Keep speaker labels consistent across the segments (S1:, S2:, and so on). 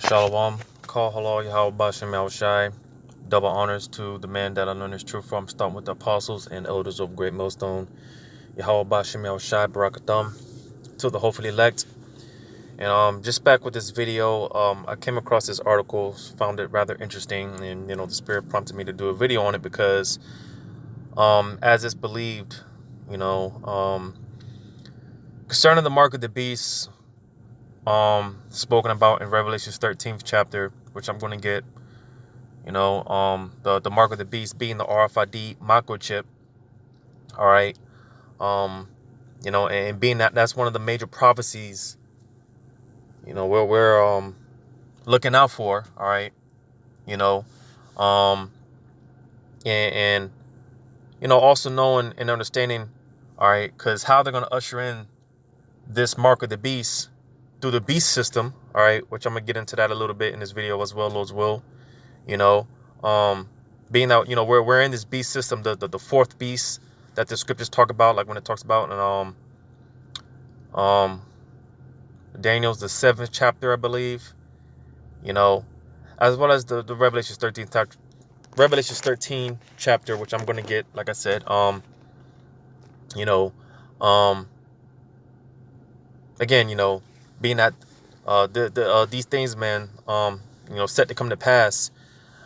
S1: Shalom, call halal Yahweh Bashem Yahushai. Double honors to the man that I learned his truth from, starting with the apostles and elders of Great Millstone. Yahweh Bashem Yahushai, Barakatham, to the hopefully elect. And just back with this video, I came across this article, found it rather interesting, and the Spirit prompted me to do a video on it because, as it's believed, concerning the mark of the beast, spoken about in Revelation's 13th chapter, which I'm going to get, the mark of the beast being the RFID microchip. All right. And being that's one of the major prophecies, we're looking out for. All right. And also knowing and understanding, all right, because how they're going to usher in this mark of the beast through the beast system, all right, which I'm gonna get into that a little bit in this video as well, Lord's will. Being that we're in this beast system, the fourth beast that the scriptures talk about, like when it talks about in Daniel's the 7th chapter, I believe, as well as the Revelation's 13 chapter, which I'm gonna get, like I said, again, being that these things, man, set to come to pass.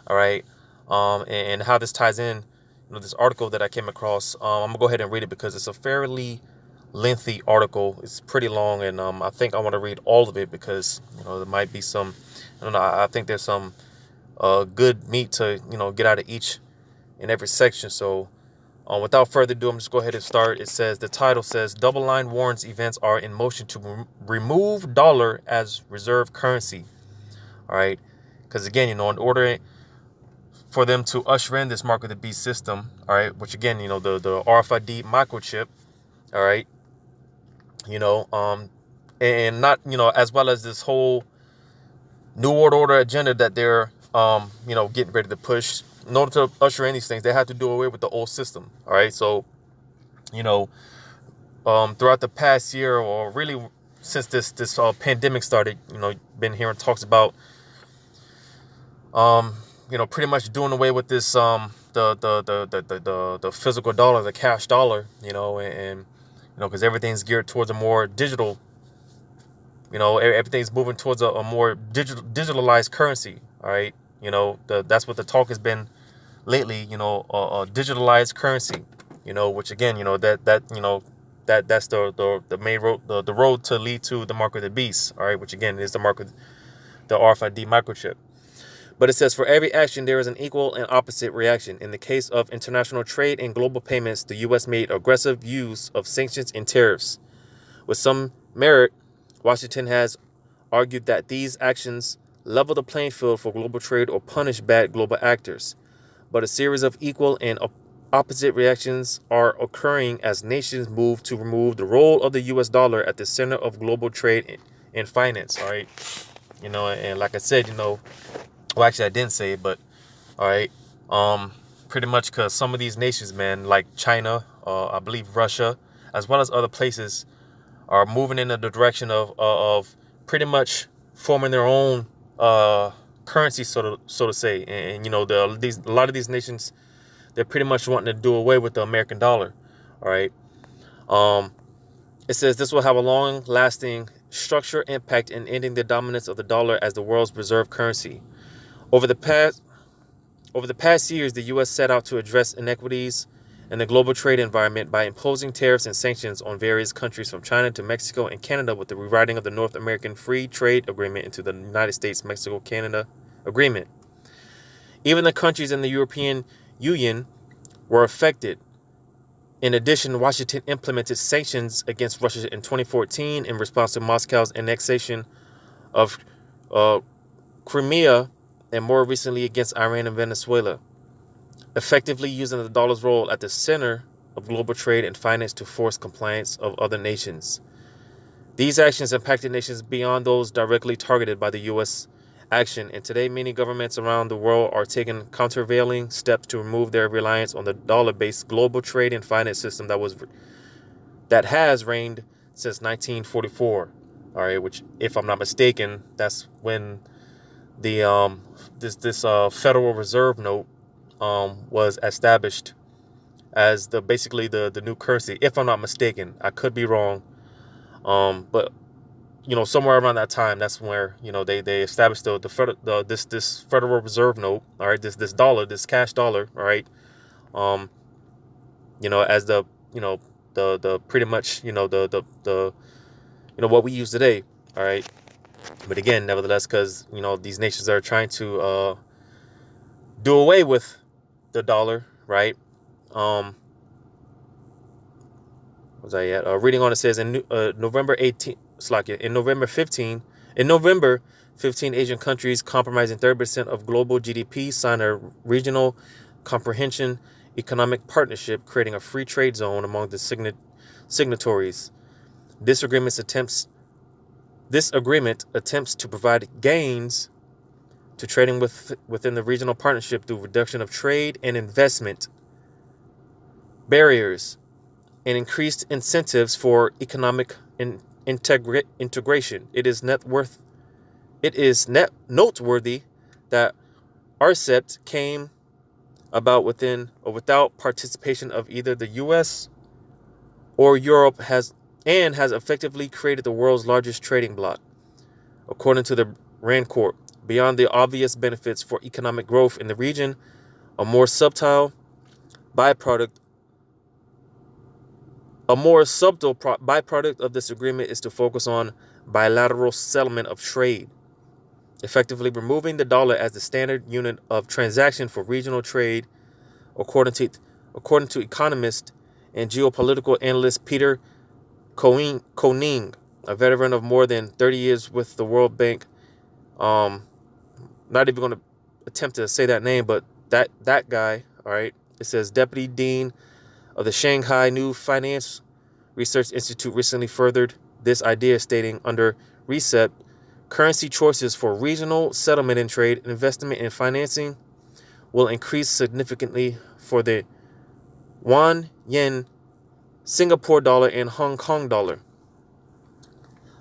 S1: All right. And how this ties in, this article that I came across, I'm gonna go ahead and read it because it's a fairly lengthy article. It's pretty long, and I think I want to read all of it because there might be some, I think there's some good meat to get out of each and every section. So without further ado, I'm just go ahead and start. It says, the title says, Double Line warns events are in motion to remove dollar as reserve currency. All right. Because again, in order for them to usher in this mark of the beast system, all right, which again, the RFID microchip, all right, and not, as well as this whole new world order agenda that they're, getting ready to push. In order to usher in these things, they have to do away with the old system. All right. So, throughout the past year, or really since this pandemic started, been hearing talks about, pretty much doing away with this, the physical dollar, the cash dollar, and because everything's geared towards a more digital, everything's moving towards a more digitalized currency. All right. That's what the talk has been lately, a digitalized currency, which again, that's the main road, the road to lead to the mark of the beast. All right. Which again is the mark of the RFID microchip. But it says, for every action, there is an equal and opposite reaction. In the case of international trade and global payments, the U.S. made aggressive use of sanctions and tariffs. With some merit, Washington has argued that these actions level the playing field for global trade or punish bad global actors. But a series of equal and opposite reactions are occurring as nations move to remove the role of the U.S. dollar at the center of global trade and finance. All right. And like I said, well, actually, I didn't say it, but all right. Pretty much because some of these nations, man, like China, I believe Russia, as well as other places, are moving in the direction of pretty much forming their own currency, so to say. And a lot of these nations, they're pretty much wanting to do away with the American dollar. All right. It says this will have a long-lasting structural impact in ending the dominance of the dollar as the world's reserve currency. Over the past years, the U.S. set out to address inequities in the global trade environment by imposing tariffs and sanctions on various countries from China to Mexico and Canada, with the rewriting of the North American Free Trade Agreement into the United States-Mexico-Canada Agreement. Even the countries in the European Union were affected. In addition, Washington implemented sanctions against Russia in 2014 in response to Moscow's annexation of Crimea, and more recently against Iran and Venezuela, effectively using the dollar's role at the center of global trade and finance to force compliance of other nations. These actions impacted nations beyond those directly targeted by the U.S. action, and today many governments around the world are taking countervailing steps to remove their reliance on the dollar-based global trade and finance system that has reigned since 1944. All right, which, if I'm not mistaken, that's when the this Federal Reserve note was established as basically the new currency, if I'm not mistaken. I could be wrong, but somewhere around that time, that's where they established this Federal Reserve note. All right, this dollar, this cash dollar. All right, um, as the pretty much the what we use today. All right, but again, nevertheless, because these nations are trying to do away with the dollar, right? Was I at? Reading on, it says in November 18th, in November 15, Asian countries comprising 30% of global GDP signed a regional comprehension economic partnership, creating a free trade zone among the signatories. This agreement attempts to provide gains to trading within the regional partnership through reduction of trade and investment barriers and increased incentives for economic integration. It is noteworthy that RCEP came about within or without participation of either the U.S. or Europe has effectively created the world's largest trading bloc, according to the RAND Corp. Beyond the obvious benefits for economic growth in the region, a more subtle byproduct of this agreement is to focus on bilateral settlement of trade, effectively removing the dollar as the standard unit of transaction for regional trade, according to economist and geopolitical analyst Peter Koning, a veteran of more than 30 years with the World Bank. Not even going to attempt to say that name, but that guy, all right, it says Deputy Dean of the Shanghai New Finance Research Institute recently furthered this idea, stating under RCEP, currency choices for regional settlement in trade, investment, and financing will increase significantly for the yuan, yen, Singapore dollar, and Hong Kong dollar.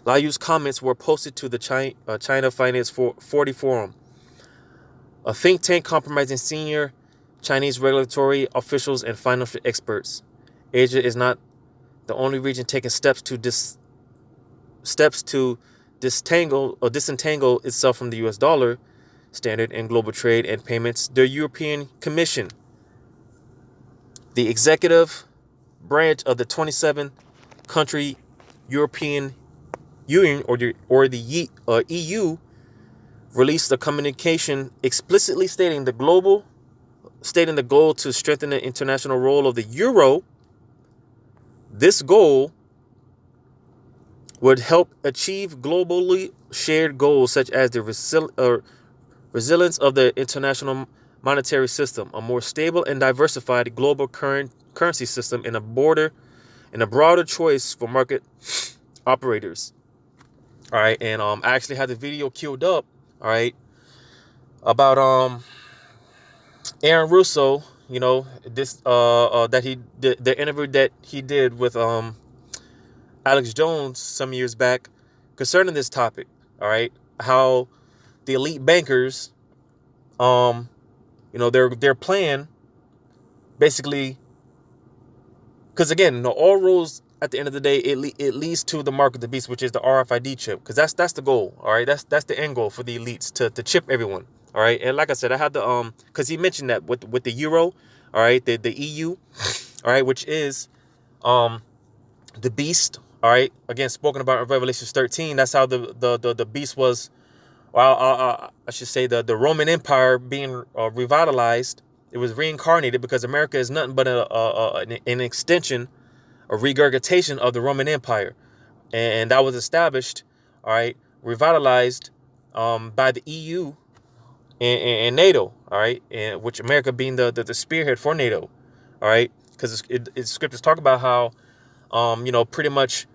S1: Liu's comments were posted to the China Finance 40 Forum, a think tank comprising senior Chinese regulatory officials and financial experts. Asia is not the only region taking steps to disentangle itself from the U.S. dollar standard in global trade and payments. The European Commission, the executive branch of the 27-country European Union, or the EU, released a communication explicitly stating the goal to strengthen the international role of the euro. This goal would help achieve globally shared goals such as the resilience of the international monetary system, a more stable and diversified global currency system, and a broader choice for market operators. All right, and I actually had the video queued up. All right, about Aaron Russo, this that he did, the interview that he did with Alex Jones some years back concerning this topic. All right, how the elite bankers, their plan basically, because again, all roads at the end of the day, it leads to the mark of the beast, which is the RFID chip, because that's the goal. All right, that's the end goal for the elites to chip everyone. All right, and like I said, I had the because he mentioned that with the euro, all right, the EU, all right, which is the beast. All right, again, spoken about in Revelation 13. That's how the beast was. Well, I should say the Roman Empire being revitalized. It was reincarnated because America is nothing but an extension, a regurgitation of the Roman Empire, and that was established, all right, revitalized by the EU and NATO, all right, and which America being the spearhead for NATO, all right, because scriptures talk about how pretty much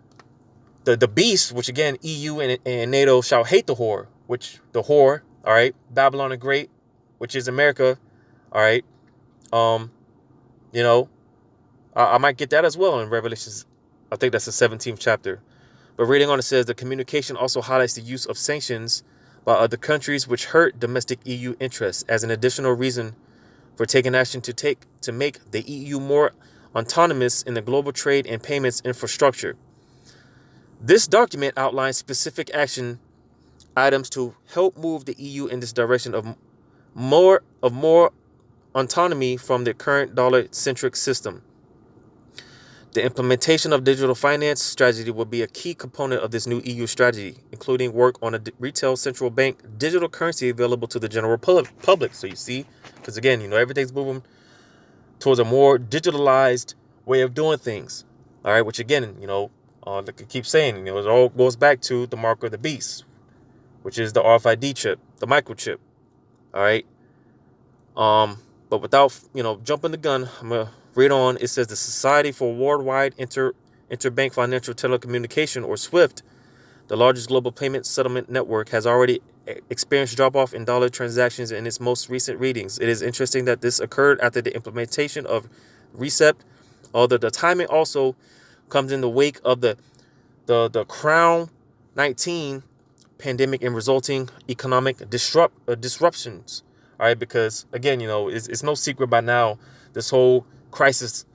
S1: the beast, which again EU and NATO shall hate the whore, which the whore, all right, Babylon the Great, which is America, all right, I might get that as well in Revelations. I think that's the 17th chapter. But reading on, it says the communication also highlights the use of sanctions by other countries, which hurt domestic EU interests as an additional reason for taking action to make the EU more autonomous in the global trade and payments infrastructure. This document outlines specific action items to help move the EU in this direction of more autonomy from the current dollar-centric system. The implementation of digital finance strategy will be a key component of this new EU strategy, including work on a retail central bank digital currency available to the general public. So you see, because again, everything's moving towards a more digitalized way of doing things. All right, which again, like I keep saying, it all goes back to the mark of the beast, which is the RFID chip, the microchip. All right. But without, jumping the gun, I'm going to read on. It says the Society for Worldwide Interbank Financial Telecommunication, or SWIFT, the largest global payment settlement network, has already experienced drop-off in dollar transactions in its most recent readings. It is interesting that this occurred after the implementation of RCEP, although the timing also comes in the wake of the Crown 19 pandemic and resulting economic disruptions. All right, because again, it's no secret by now, this whole crisis,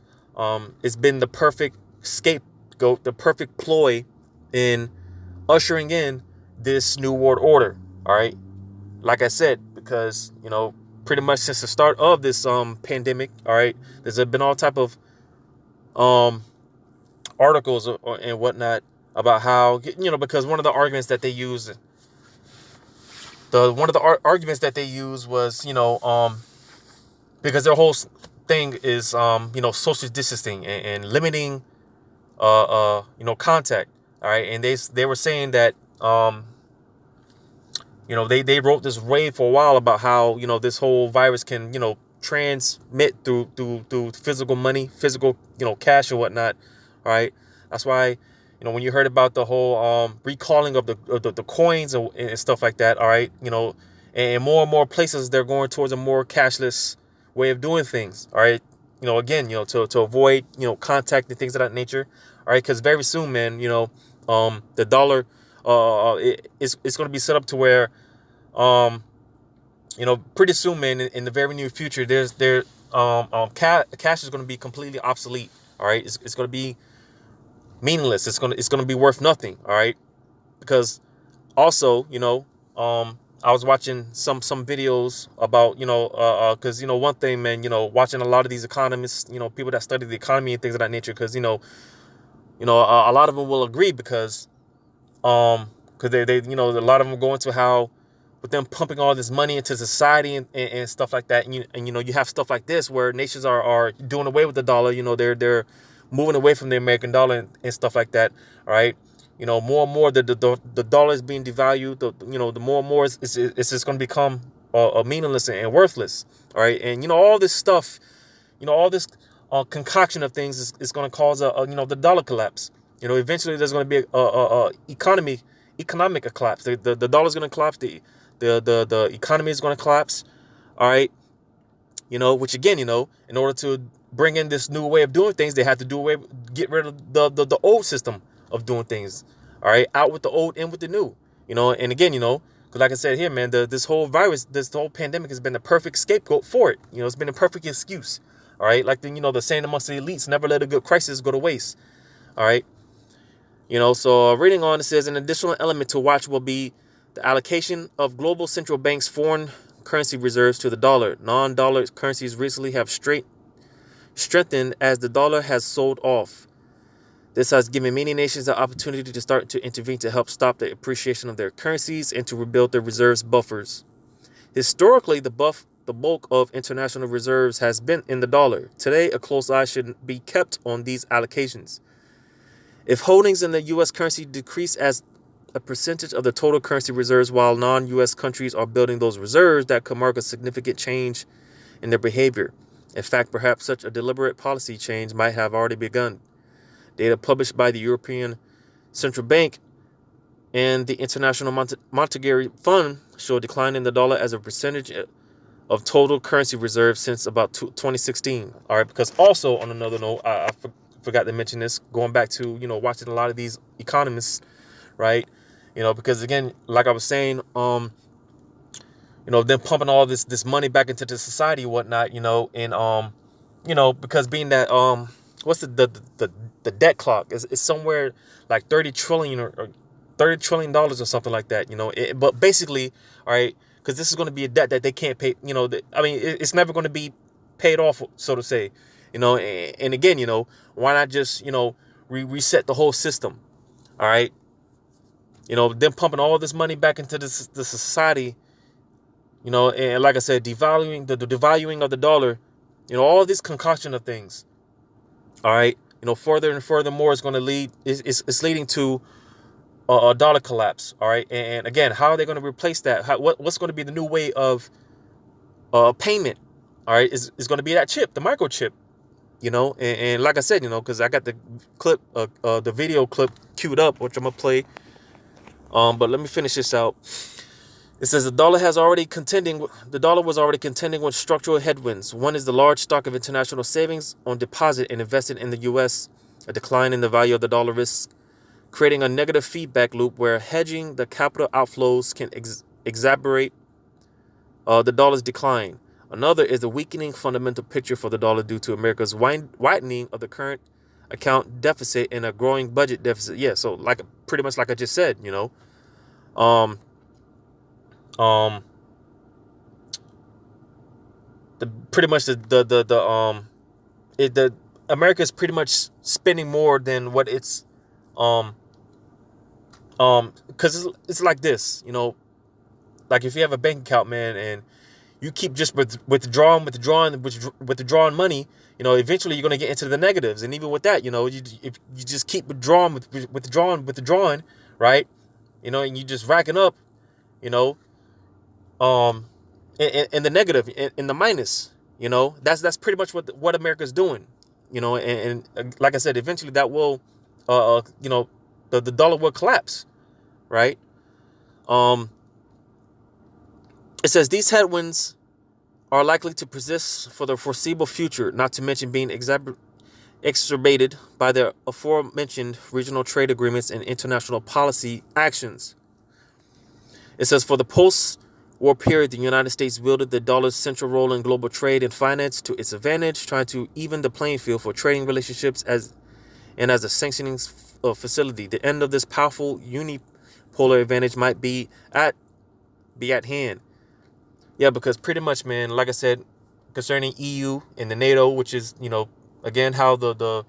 S1: it's been the perfect scapegoat, the perfect ploy in ushering in this new world order. All right, like I said, because pretty much since the start of this pandemic, all right, there's been all type of articles and whatnot about how, because one of the arguments that they use. One of the arguments that they use was, because their whole thing is, social distancing and limiting, contact. All right, and they were saying that, they wrote this rave for a while about how, this whole virus can, transmit through physical money, physical, cash or whatnot. All right, that's why. When you heard about the whole recalling of the coins and stuff like that, all right, and more places they're going towards a more cashless way of doing things, all right, again, to avoid, contact and things of that nature, all right, because very soon, man, the dollar, it's going to be set up to where, pretty soon, man, in the very near future, cash is going to be completely obsolete, all right, it's going to be meaningless. It's gonna be worth nothing. All right, because also, I was watching some videos about, because one thing, man, watching a lot of these economists, people that study the economy and things of that nature, because a lot of them will agree because they a lot of them go into how with them pumping all this money into society and stuff like that, and you have stuff like this where nations are doing away with the dollar. They're moving away from the American dollar and stuff like that. All right, more and more the dollar is being devalued. The more and more it's just going to become meaningless and worthless. All right, and all this stuff, all this concoction of things is going to cause the dollar collapse. Eventually there's going to be a economic collapse. The dollar's going to collapse. The economy is going to collapse. All right, which again, in order to bring in this new way of doing things, they had to get rid of the old system of doing things. All right, out with the old, in with the new. And again, because like I said here, man, this whole virus, this whole pandemic has been the perfect scapegoat for it. It's been a perfect excuse. All right, like the saying amongst the elites, never let a good crisis go to waste. All right, so reading on, it says an additional element to watch will be the allocation of global central banks' foreign currency reserves to the dollar. Non-dollar currencies recently have strengthened as the dollar has sold off. This has given many nations the opportunity to start to intervene to help stop the appreciation of their currencies and to rebuild their reserves buffers. Historically, the bulk of international reserves has been in the dollar. Today, a close eye should be kept on these allocations. If holdings in the U.S. currency decrease as a percentage of the total currency reserves while non-U.S. countries are building those reserves, that could mark a significant change in their behavior. In fact, perhaps such a deliberate policy change might have already begun. Data published by the European Central Bank and the International Monetary Fund show a decline in the dollar as a percentage of total currency reserves since about 2016. All right, because also on another note, I forgot to mention this, going back to, watching a lot of these economists, right? because again, like I was saying, them pumping all this money back into the society and whatnot, and because being that what's the debt clock is somewhere like 30 trillion or $30 trillion or something like that, but basically, all right, because this is going to be a debt that they can't pay, it's never going to be paid off, so to say, and again, why not just, reset the whole system, all right, them pumping all this money back into the society, and like I said, devaluing the devaluing of the dollar, all this concoction of things, all right, further and furthermore is going to lead, it's leading to a dollar collapse, all right, and again, how are they going to replace that? What's going to be the new way of payment, all right, is going to be that chip, the microchip, and like I said, because I got the clip, the video clip queued up, which I'm gonna play, but let me finish this out. It says the dollar was already contending with structural headwinds. One is the large stock of international savings on deposit and invested in the U.S., a decline in the value of the dollar risk, creating a negative feedback loop where hedging the capital outflows can exacerbate the dollar's decline. Another is the weakening fundamental picture for the dollar due to America's widening of the current account deficit and a growing budget deficit. Yeah, so pretty much like I just said, the America is pretty much spending more than what it's because it's like this, like if you have a bank account, man, and you keep just withdrawing money, eventually you're going to get into the negatives. And even with that, if you just keep withdrawing, right, and you just racking up, in the negative, in the minus, that's pretty much what America's doing, and like I said, eventually that will, the dollar will collapse, right? It says these headwinds are likely to persist for the foreseeable future, not to mention being exacerbated by the aforementioned regional trade agreements and international policy actions. It says for the post-war period, the United States wielded the dollar's central role in global trade and finance to its advantage, trying to even the playing field for trading relationships as a sanctioning facility. The end of this powerful unipolar advantage might be at hand. Yeah, because pretty much, man, like I said, concerning EU and the NATO, which is, again, how the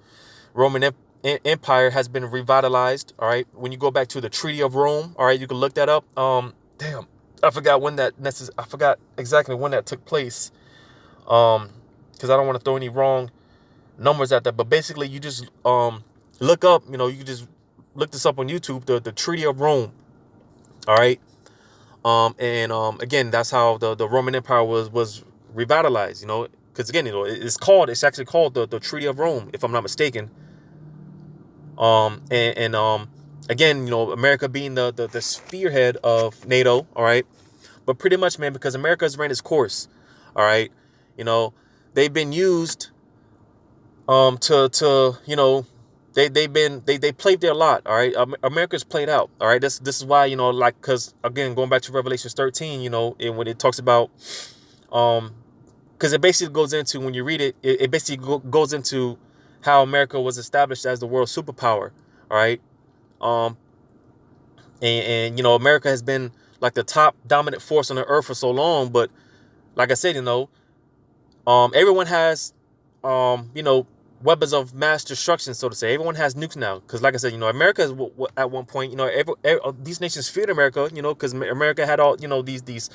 S1: Roman Empire has been revitalized. All right. When you go back to the Treaty of Rome, all right, you can look that up. Damn, I forgot exactly when that took place. Because I don't want to throw any wrong numbers at that. But basically, you just look up, you can just look this up on YouTube, the Treaty of Rome. All right. Again, that's how the Roman Empire was revitalized, because again, it's actually called the Treaty of Rome, if I'm not mistaken. Again, America being the spearhead of NATO, all right, but pretty much, man, because America's ran its course, all right, they've been used they played their lot, all right. America's played out, all right. This is why, because again, going back to Revelation 13, and when it talks about because it basically goes into, when you read it, it basically goes into how America was established as the world superpower, all right. America has been like the top dominant force on the earth for so long, but like I said, everyone has weapons of mass destruction, so to say. Everyone has nukes now, because like I said, America is at one point, these nations feared America, because America had all, these this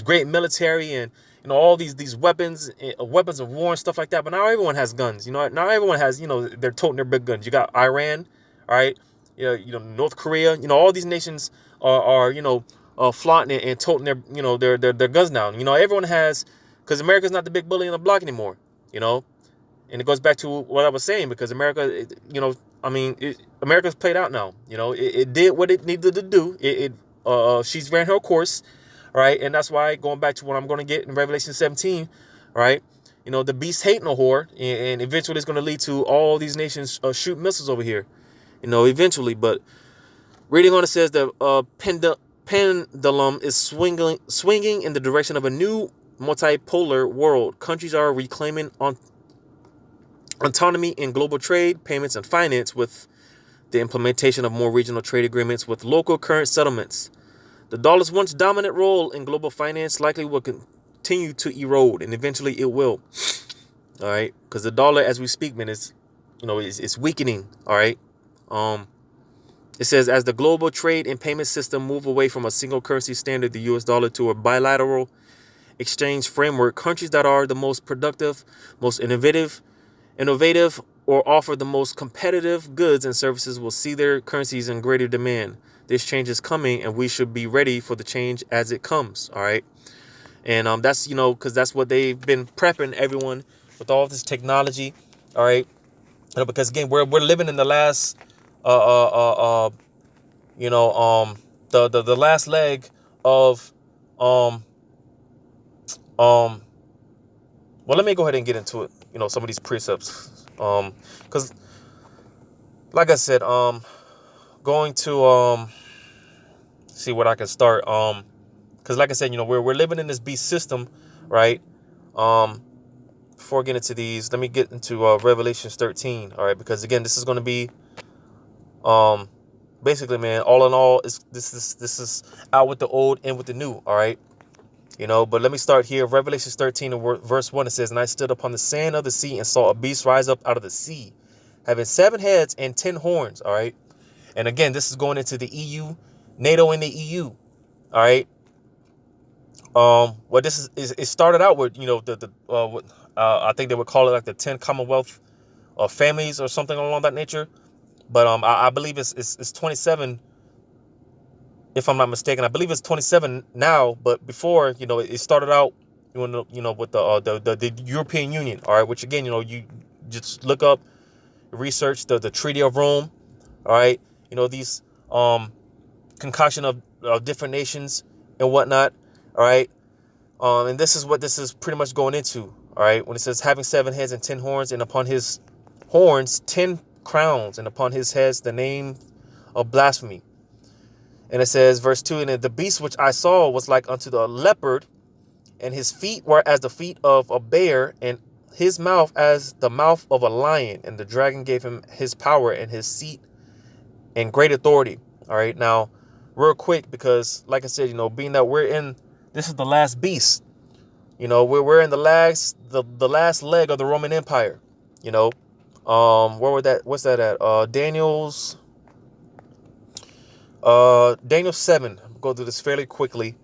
S1: great military and all these weapons of war and stuff like that. But now everyone has guns. Now everyone has, they're toting their big guns. You got Iran, all right, North Korea. All these nations are flaunting and toting their guns now. Everyone has, because America's not the big bully in the block anymore. And it goes back to what I was saying, because America, America's played out now. It did what it needed to do. She's ran her course, right? And that's why, going back to what I'm going to get in Revelation 17, right? The beast hating a whore, and eventually it's going to lead to all these nations shoot missiles over here, eventually. But Reading on, it says the pendulum is swinging in the direction of a new multipolar world. Countries are reclaiming autonomy in global trade, payments, and finance with the implementation of more regional trade agreements with local current settlements. The dollar's once dominant role in global finance likely will continue to erode, and eventually it will. All right, because the dollar, as we speak, man, is, it's weakening. All right. It says, as the global trade and payment system move away from a single currency standard, the US dollar, to a bilateral exchange framework, countries that are the most productive, most innovative, or offer the most competitive goods and services will see their currencies in greater demand. This change is coming, and we should be ready for the change as it comes. All right. And that's, because that's what they've been prepping everyone with all this technology. All right. Because again, we're living in the last the last leg of well, let me go ahead and get into it, some of these precepts, because like I said, going to see what I can start, because like I said, we're living in this beast system, right? Before I get into these, let me get into Revelations 13. All right, because again, this is going to be basically, man, all in all, this is out with the old, in with the new. All right. But let me start here. Revelation 13 and verse 1, it says, and I stood upon the sand of the sea and saw a beast rise up out of the sea, having 7 heads and 10 horns. All right. And again, this is going into the EU, NATO, and the EU. All right. What this is it started out with, I think they would call it like the 10 Commonwealth families or something along that nature. But I believe it's 27, if I'm not mistaken. I believe it's 27 now. But before, it started out, with the European Union. All right, which again, you just look up, research the Treaty of Rome. All right, these concoction of different nations and whatnot. All right, and this is what this is pretty much going into. All right, when it says having 7 heads and 10 horns, and upon his horns 10 crowns, and upon his heads the name of blasphemy. And it says, verse 2, and the beast which I saw was like unto the leopard, and his feet were as the feet of a bear, and his mouth as the mouth of a lion. And the dragon gave him his power and his seat and great authority. All right, now real quick, because like I said, being that this is the last beast, we're in the last leg of the Roman Empire. What's that at? Daniel 7. I'll go through this fairly quickly.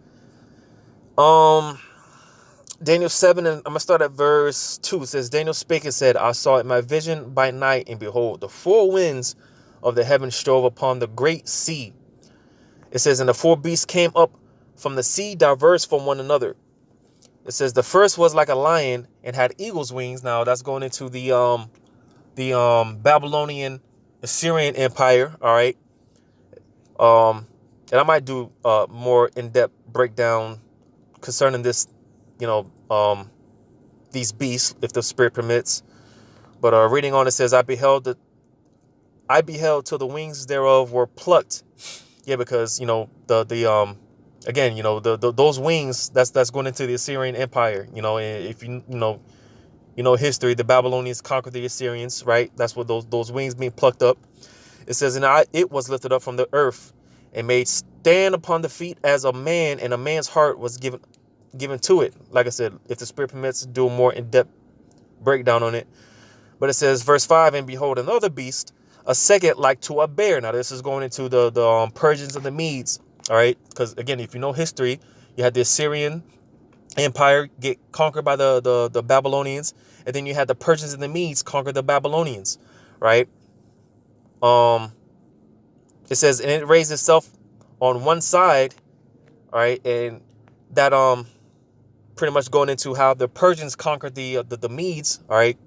S1: Daniel 7, and I'm gonna start at verse 2. It says, Daniel spake and said, I saw in my vision by night, and behold, the 4 winds of the heaven strove upon the great sea. It says, and the 4 beasts came up from the sea, diverse from one another. It says the first was like a lion and had eagle's wings. Now that's going into the Babylonian Assyrian Empire. All right. And I might do more in-depth breakdown concerning this, these beasts, if the spirit permits. But reading on, it says, I beheld till the wings thereof were plucked. Yeah, because again, those wings, that's going into the Assyrian Empire. If history, the Babylonians conquered the Assyrians, right? That's what those wings being plucked up. It says, and it was lifted up from the earth and made stand upon the feet as a man, and a man's heart was given to it. Like I said, if the spirit permits, do a more in-depth breakdown on it. But it says, verse 5, and behold, another beast, a second like to a bear. Now this is going into the Persians and the Medes. All right, because again, if you know history, you had the Assyrian Empire get conquered by the Babylonians, and then you had the Persians and the Medes conquer the Babylonians, right? It says, and it raised itself on one side, all right, and that pretty much going into how the Persians conquered the Medes, all right.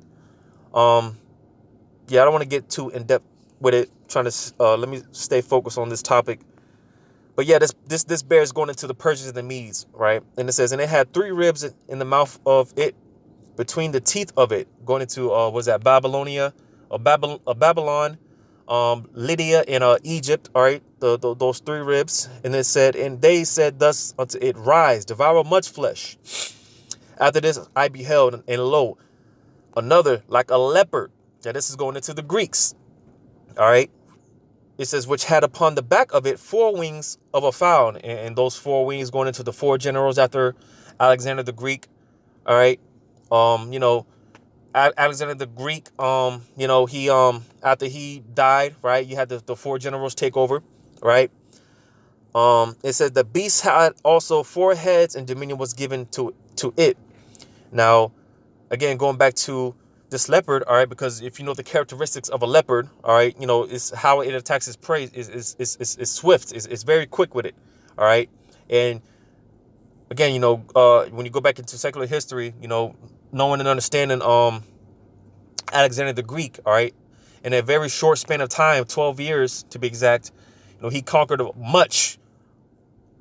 S1: Yeah, I don't want to get too in depth with it. Trying to let me stay focused on this topic. But yeah, this bear is going into the Persians and the Medes, right? And it says, and it had 3 ribs in the mouth of it, between the teeth of it, going into was that Babylonia or Babylon, Lydia, and Egypt. All right, those three ribs. And it said, and they said thus unto it, rise, devour much flesh. After this I beheld, and lo, another like a leopard. Now this is going into the Greeks. All right. It says, which had upon the back of it 4 wings of a fowl. And those 4 wings going into the 4 generals after Alexander the Greek. All right. You know, Alexander the Greek, you know, he after he died, right, you had the 4 generals take over, right? It says the beast had also 4 heads, and dominion was given to it. Now, again, going back to this leopard, all right, because if you know the characteristics of a leopard, all right, you know, it's how it attacks its prey is swift, is very quick with it, all right. And again, you know, when you go back into secular history, you know, knowing and understanding Alexander the Greek, all right, in a very short span of time, 12 years to be exact, you know, he conquered much.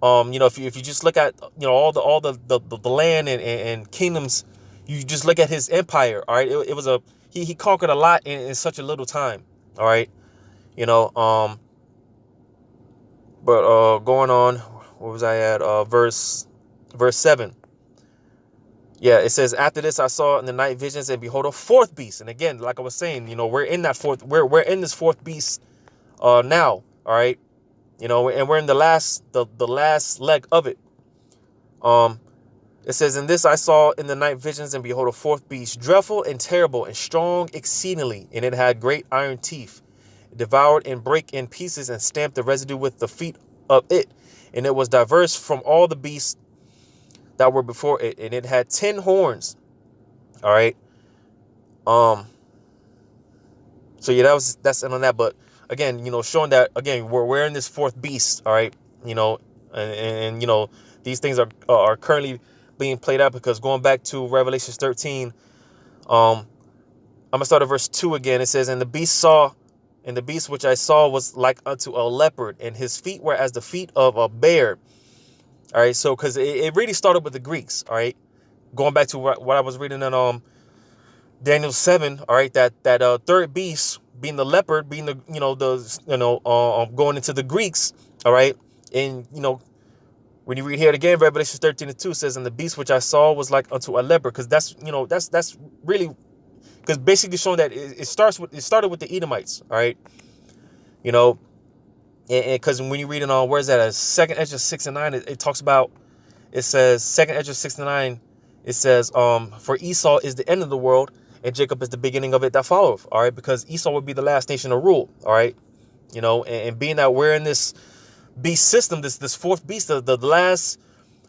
S1: You know, if you just look at, you know, all the land and kingdoms, you just look at his empire, all right, it was he conquered a lot in such a little time, all right, you know, but going on, what was I at, verse 7. Yeah, it says, after this I saw in the night visions, and behold, a 4th beast. And again, like I was saying, you know, we're in that we're in this 4th beast now, all right, you know, and we're in the last leg of it. It says, in this I saw in the night visions, and behold, a 4th beast, dreadful and terrible and strong exceedingly, and it had great iron teeth. It devoured and brake in pieces, and stamped the residue with the feet of it, and it was diverse from all the beasts that were before it, and it had 10 horns. All right. So yeah, that's it on that. But again, you know, showing that again we're in this 4th beast. All right. You know, and you know, these things are currently being played out, because going back to Revelation 13, I'm gonna start at verse 2 again. It says, and the beast which I saw was like unto a leopard, and his feet were as the feet of a bear. All right, so because it really started with the Greeks. All right, going back to what I was reading in Daniel 7. All right, that 3rd beast being the leopard, being the going into the Greeks. All right, and you know, when you read here again, Revelation 13:2 says, and the beast which I saw was like unto a leopard, because that's really, because basically showing that it started with the Edomites. All right, you know. And because when you read it on, where's that? 2nd Ezra 6:9, it talks about, it says, 2nd Ezra 6:9, it says, for Esau is the end of the world, and Jacob is the beginning of it that followeth. All right, because Esau would be the last nation to rule. All right, you know, and being that we're in this beast system, this 4th beast, the last,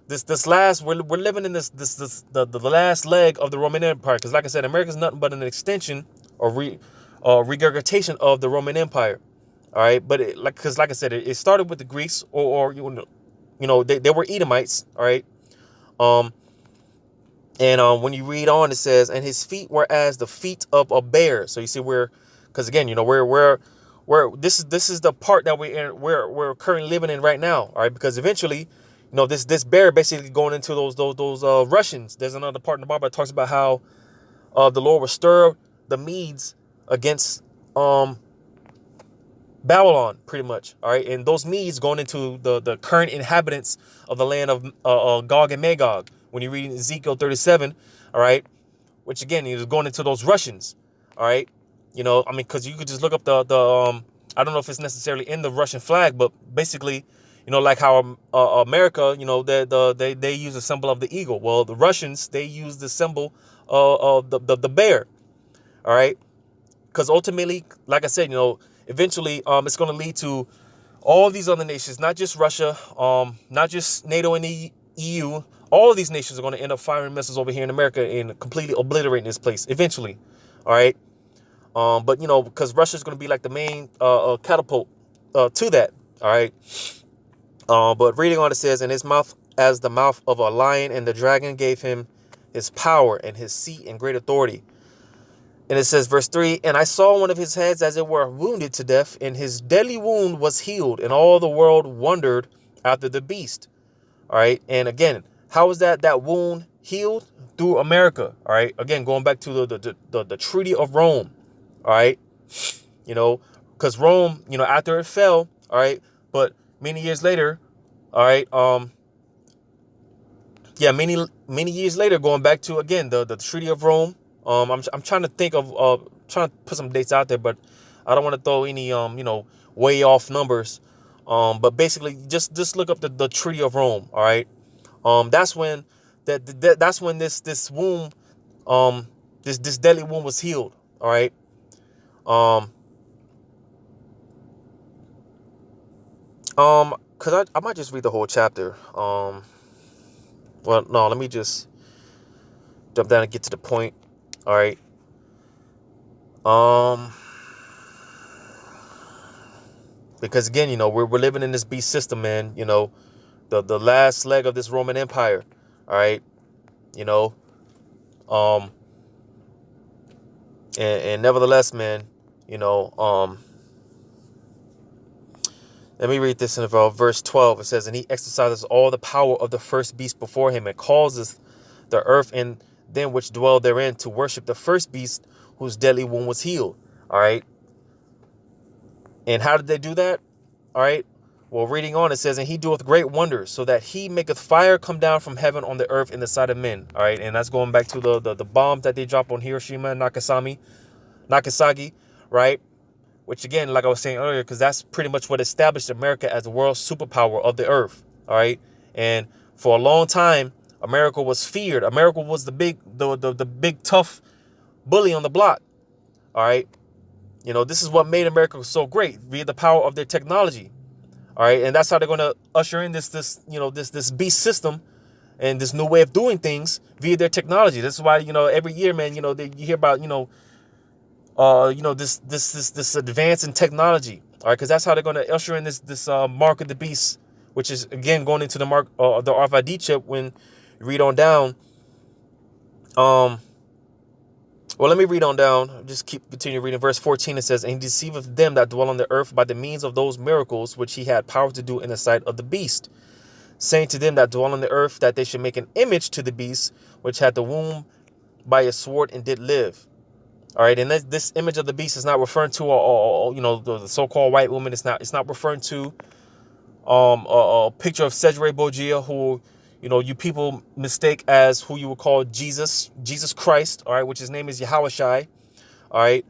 S1: this last, we're living in the last leg of the Roman Empire. Because like I said, America's nothing but an extension or regurgitation of the Roman Empire. All right, but like I said, it started with the Greeks, or you know, they were Edomites. All right, and when you read on, it says, and his feet were as the feet of a bear. So you see, because again, you know, we're this is the part that we're currently living in right now. All right, because eventually, you know, this bear basically going into those Russians. There's another part in the Bible that talks about how the Lord will stir the Medes against Babylon, pretty much. All right, and those Medes going into the current inhabitants of the land of Gog and Magog. When you read Ezekiel 37, all right, which again is going into those Russians. All right, you know, I mean, because you could just look up the I don't know if it's necessarily in the Russian flag, but basically, you know, like how America, you know, they use the symbol of the eagle. Well, the Russians, they use the symbol of the bear. All right, because ultimately, like I said, you know, eventually, it's going to lead to all these other nations, not just Russia, not just NATO and the EU. All of these nations are going to end up firing missiles over here in America and completely obliterating this place eventually. All right. But, you know, because Russia is going to be like the main catapult to that. All right. But reading on, it says, in his mouth as the mouth of a lion, and the dragon gave him his power and his seat and great authority. And it says, verse 3, and I saw one of his heads as it were wounded to death, and his deadly wound was healed, and all the world wondered after the beast. All right. And again, how is that wound healed? Through America. All right. Again, going back to the Treaty of Rome. All right. You know, because Rome, after it fell, all right, but many years later, all right, many years later, going back to again the Treaty of Rome. I'm trying to think of trying to put some dates out there, but I don't want to throw any way off numbers. But basically, just look up the Treaty of Rome. All right. That's when that's when this womb, this deadly womb was healed. All right. Cause I might just read the whole chapter. Well, no, let me just jump down and get to the point. All right. Because again, we're living in this beast system, man. The last leg of this Roman Empire. All right. Um, and nevertheless, man, let me read this in verse 12. It says, and he exercises all the power of the first beast before him and causes the earth and them which dwell therein to worship the first beast whose deadly wound was healed. All right. And how did they do that? All right. Well, reading on, it says, and he doeth great wonders, so that he maketh fire come down from heaven on the earth in the sight of men. All right. And that's going back to the bombs that they dropped on Hiroshima and Nagasaki, right? Which, again, like I was saying earlier, because that's pretty much what established America as the world superpower of the earth. All right. And for a long time, America was feared. America was the big tough bully on the block. All right. This is what made America so great via the power of their technology. All right. And that's how they're going to usher in this beast system and this new way of doing things via their technology. This is why, every year, man, you hear about, this advance in technology. All right. Because that's how they're going to usher in this mark of the beast, which is, again, going into the mark of the RFID chip when you read on down. Well, let me read on down. Just continue reading. Verse 14, it says, and he deceiveth them that dwell on the earth by the means of those miracles which he had power to do in the sight of the beast, saying to them that dwell on the earth that they should make an image to the beast, which had the womb by a sword and did live. All right, and this image of the beast is not referring to, the so-called white woman. It's not referring to a picture of Cedric Borgia, who you people mistake as who you would call Jesus Christ, all right, which his name is Yahushai, all right.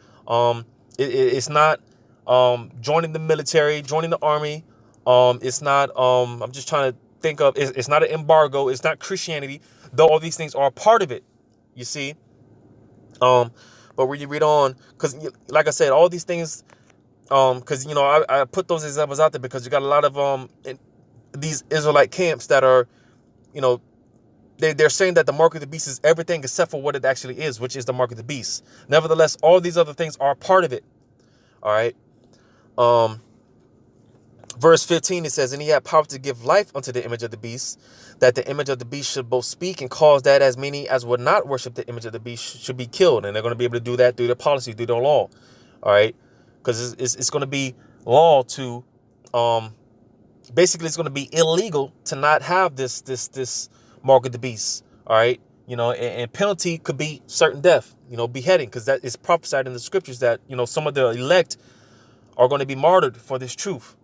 S1: It's not joining the military, joining the army. It's not, I'm just trying to think of, it's not an embargo. It's not Christianity, though all these things are a part of it, you see. But when you read on, because like I said, all these things, because, I put those examples out there because you got a lot of these Israelite camps that are, they're saying that the mark of the beast is everything except for what it actually is, which is the mark of the beast. Nevertheless, all these other things are part of it. All right. Verse 15, it says, and he had power to give life unto the image of the beast, that the image of the beast should both speak and cause that as many as would not worship the image of the beast should be killed. And they're going to be able to do that through their policy, through their law. All right. Because it's going to be law to, basically it's going to be illegal to not have this mark of the beast. All right. And penalty could be certain death, beheading, because that is prophesied in the scriptures that, some of the elect are going to be martyred for this truth.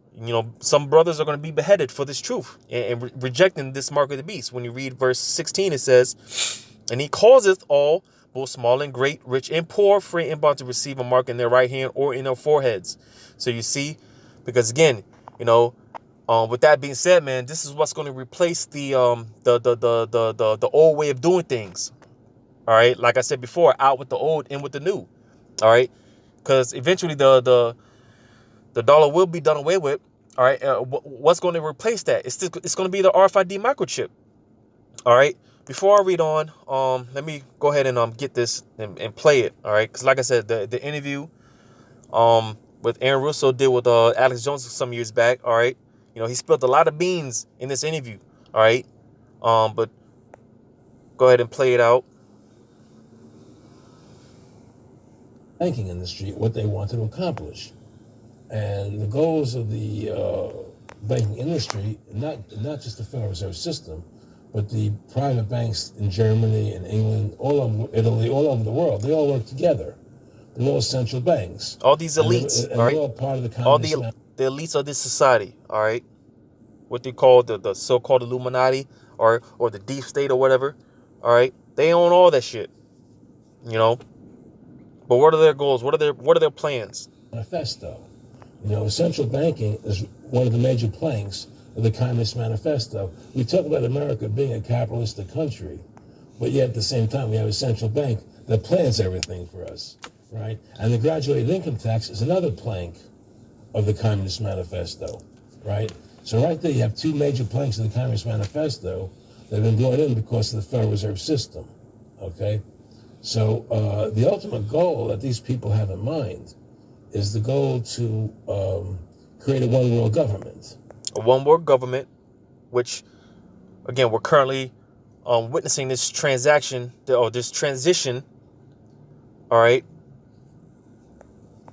S1: Some brothers are going to be beheaded for this truth and rejecting this mark of the beast. When you read verse 16, it says, and he causeth all, both small and great, rich and poor, free and bond, to receive a mark in their right hand or in their foreheads. So you see, because again, with that being said, man, this is what's going to replace the old way of doing things. All right, like I said before, out with the old, in with the new. All right, because eventually the dollar will be done away with. All right, what's going to replace that? It's going to be the RFID microchip. All right. Before I read on, let me go ahead and get this and play it. All right, because like I said, the interview with Aaron Russo did with Alex Jones some years back. All right, he spilled a lot of beans in this interview. All right, but go ahead and play it out.
S2: Banking industry, what they want to accomplish, and the goals of the banking industry, not just the Federal Reserve System, but the private banks in Germany and England, all of them, Italy, all over the world, they all work together. than most central banks.
S1: All these elites,
S2: And
S1: all
S2: they're
S1: right?
S2: all part of the
S1: All
S2: communist.
S1: the elites of this society, all right? What they call the so-called Illuminati or the deep state or whatever, all right? They own all that shit, you know? But what are their goals? What are their plans?
S2: Manifesto. Central banking is one of the major planks of the Communist Manifesto. We talk about America being a capitalistic country, but yet at the same time we have a central bank that plans everything for us, right? And the graduated income tax is another plank of the Communist Manifesto, right? So right there you have two major planks of the Communist Manifesto that have been brought in because of the Federal Reserve System, okay? So the ultimate goal that these people have in mind is the goal to create a one-world government.
S1: A one-world government, which, again, we're currently witnessing this transition, all right?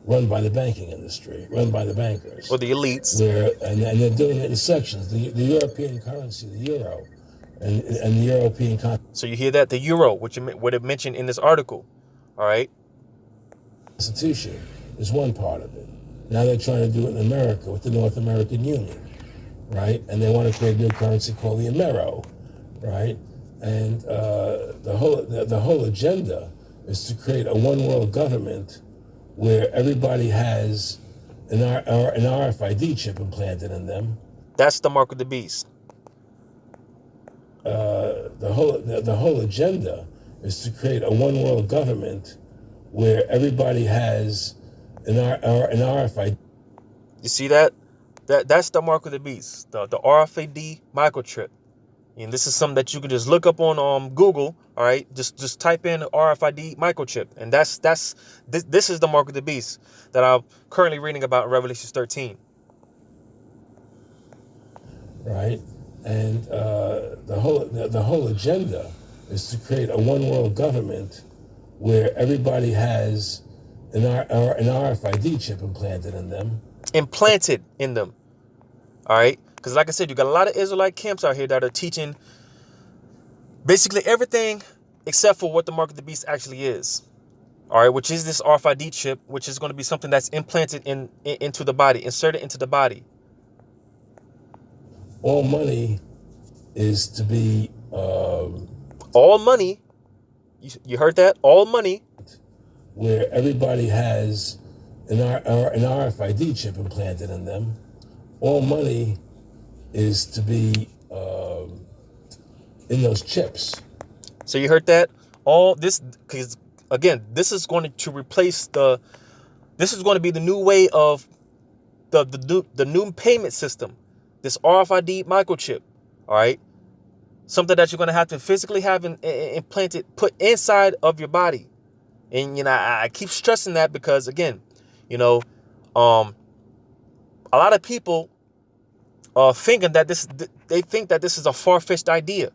S2: Run by the banking industry, run by the bankers.
S1: Or the elites.
S2: And they're doing it in sections. The European currency, the euro, and the European...
S1: So you hear that? The euro, which what it mentioned in this article, all right?
S2: Constitution is one part of it. Now they're trying to do it in America with the North American Union, right? And they want to create a new currency called the Amero, right? And the whole agenda is to create a one-world government where everybody has an RFID chip implanted in them.
S1: That's the mark of the beast.
S2: The whole agenda is to create a one-world government where everybody has an RFID.
S1: You see that? That's the mark of the beast. The RFID microchip. And this is something that you can just look up on Google. All right, just type in RFID microchip, and this is the mark of the beast that I'm currently reading about in Revelation 13.
S2: Right, and the whole agenda is to create a one-world government where everybody has an RFID chip implanted in them.
S1: Implanted in them. All right, because like I said, you got a lot of Israelite camps out here that are teaching basically everything except for what the mark of the beast actually is. All right, which is this RFID chip, which is going to be something that's implanted into the body, inserted into the body.
S2: All money is to be...
S1: all money, you heard that? All money.
S2: Where everybody has an RFID chip implanted in them. All money is to be in those chips.
S1: So you heard that? All this, because again, this is going to replace this is going to be the new way of the new payment system. This RFID microchip, all right? Something that you're going to have to physically have implanted, put inside of your body. And, I keep stressing that because, again, a lot of people thinking that they think that this is a far-fetched idea,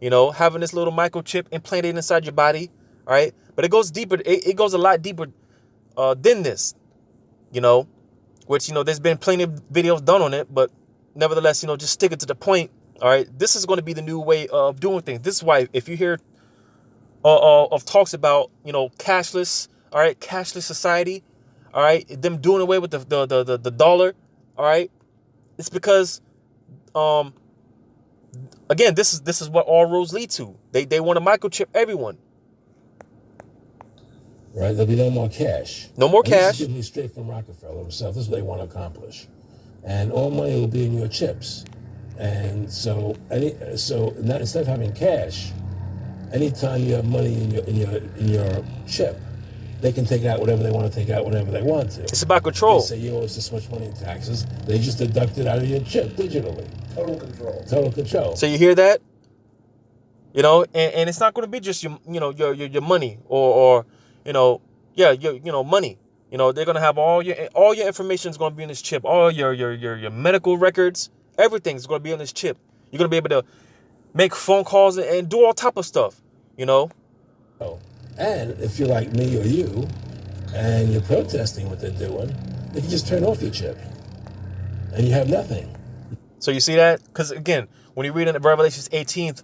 S1: having this little microchip implanted inside your body, all right? But it goes deeper. It goes a lot deeper than this, which, there's been plenty of videos done on it, but nevertheless, just stick it to the point, all right? This is going to be the new way of doing things. This is why if you hear of talks about, cashless, all right, cashless society, all right, them doing away with the dollar, all right, it's because, again, this is what all roads lead to. They want to microchip everyone.
S2: Right, there'll be no more cash.
S1: No more cash.
S2: This is getting straight from Rockefeller himself. This is what they want to accomplish, and all money will be in your chips. And so instead of having cash, anytime you have money in your chip, they can take out whatever they want to take out whenever they want to.
S1: It's about control.
S2: They say you owe us this much money in taxes. They just deduct it out of your chip digitally.
S3: Total control.
S2: Total control.
S1: So you hear that? And it's not going to be just your money or your money. They're going to have all your information is going to be in this chip. All your medical records, everything's going to be on this chip. You're going to be able to make phone calls and do all type of stuff,
S2: Oh. And if you're like me or you, and you're protesting what they're doing, they can just turn off your chip, and you have nothing.
S1: So you see that? Because again, when you read in Revelation 18th,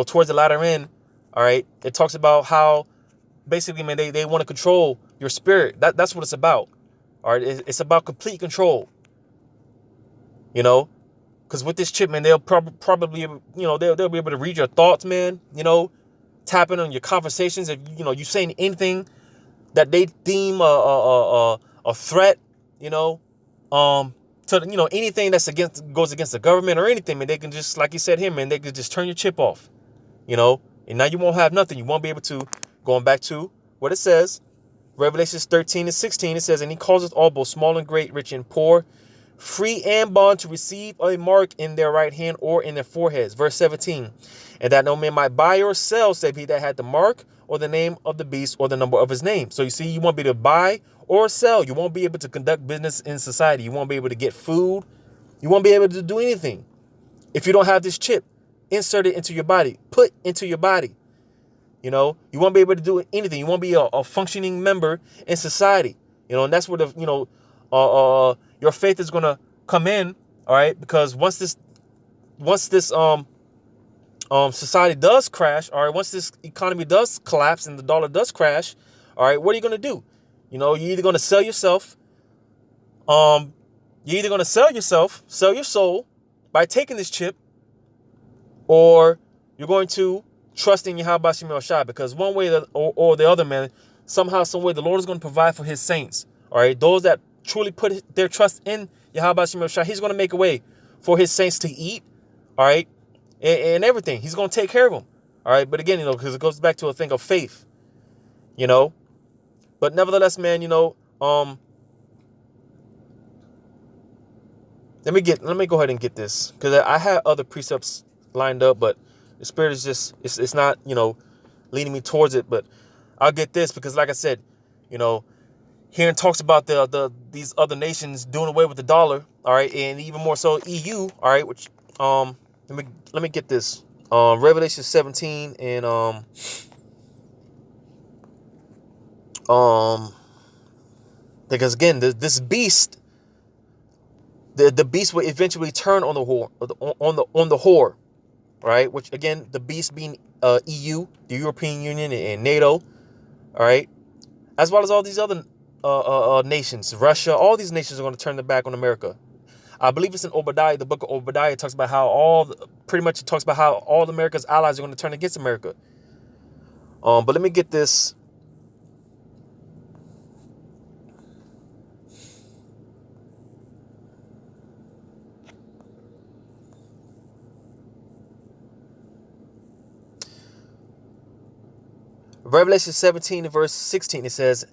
S1: towards the latter end, all right, it talks about how basically, man, they want to control your spirit. That's what it's about. All right, it's about complete control. You know, because with this chip, man, they'll probably, they'll be able to read your thoughts, man. Tapping on your conversations. If you saying anything that they deem a threat, you know, to anything that's goes against the government or anything, man, they can just, like you said here, man, they can just turn your chip off, and now you won't have nothing. You won't be able to. Going back to what it says, Revelations 13:16, it says, and he causeth all, both small and great, rich and poor, free and bond, to receive a mark in their right hand or in their foreheads. Verse 17, and that no man might buy or sell, save he that had the mark or the name of the beast or the number of his name. So you see, you won't be able to buy or sell. You won't be able to conduct business in society. You won't be able to get food. You won't be able to do anything if you don't have this chip inserted into your body, put into your body. You won't be able to do anything. You won't be a functioning member in society. And that's where your faith is gonna come in. All right, because once this society does crash, all right, once this economy does collapse and the dollar does crash, all right, what are you gonna do? You're either gonna sell yourself, sell your soul by taking this chip, or you're going to trust in Yahweh Shemel Shai, because one way or the other, man, somehow, some way, the Lord is going to provide for his saints. All right, those that truly put their trust in Yahweh Shemel Shai, he's going to make a way for his saints to eat, all right, and everything. He's going to take care of them. All right, but again, because it goes back to a thing of faith, but nevertheless, man, let me go ahead and get this, because I had other precepts lined up, but the spirit is just, it's not, leading me towards it. But I'll get this, because like I said, hearing talks about these other nations doing away with the dollar, all right, and even more so EU, all right, which let me get this, Revelation 17 and because again, this beast, the beast will eventually turn on the whore, on the whore, right? Which again, the beast being EU, the European Union, and NATO, all right, as well as all these other nations, Russia. All these nations are going to turn their back on America. I believe it's in Obadiah, the book of Obadiah. It talks about how it talks about how all America's allies are going to turn against America. But let me get this. Revelation 17 verse 16, it says,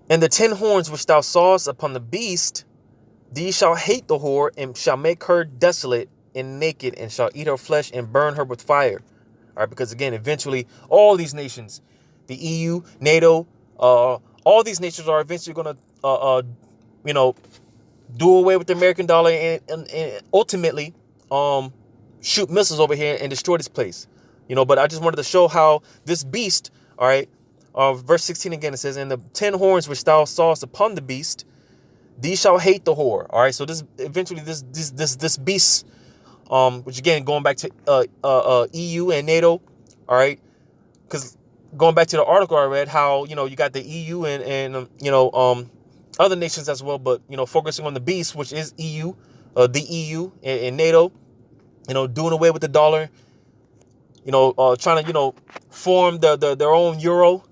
S1: and the 10 horns which thou sawest upon the beast, these shall hate the whore, and shall make her desolate and naked, and shall eat her flesh and burn her with fire. All right, because again, eventually, all these nations, the EU, NATO, all these nations are eventually going to, do away with the American dollar and ultimately shoot missiles over here and destroy this place. But I just wanted to show how this beast, all right, verse 16 again, it says, and the 10 horns which thou sawest upon the beast, these shall hate the whore. All right, so this eventually this beast, which again, going back to EU and NATO, all right, because going back to the article I read, how you got the EU and other nations as well, but focusing on the beast, which is EU, the EU and NATO, doing away with the dollar, trying to form their own euro,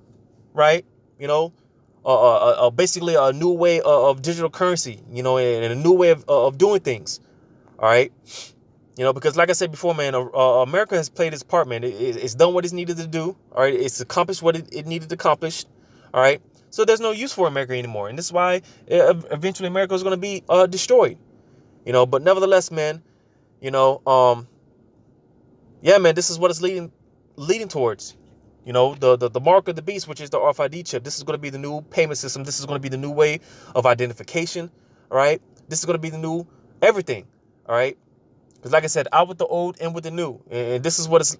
S1: right? Basically a new way of digital currency, and a new way of doing things. All right. Because like I said before, man, America has played its part, man. It's done what it's needed to do. All right. It's accomplished what it needed to accomplish. All right. So there's no use for America anymore. And this is why eventually America is going to be destroyed, but nevertheless, man, yeah, man, this is what it's leading towards. The mark of the beast, which is the RFID chip. This is going to be the new payment system. This is going to be the new way of identification. All right. This is going to be the new everything. All right. Because like I said, out with the old, in with the new. And this is what it's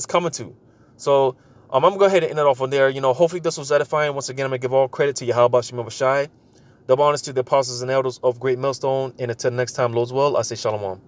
S1: coming to. So I'm going to go ahead and end it off on there. Hopefully this was edifying. Once again, I'm going to give all credit to Yahweh Shemel Shai. Double honors to the apostles and elders of Great Millstone. And until next time, Lord's will, I say shalom.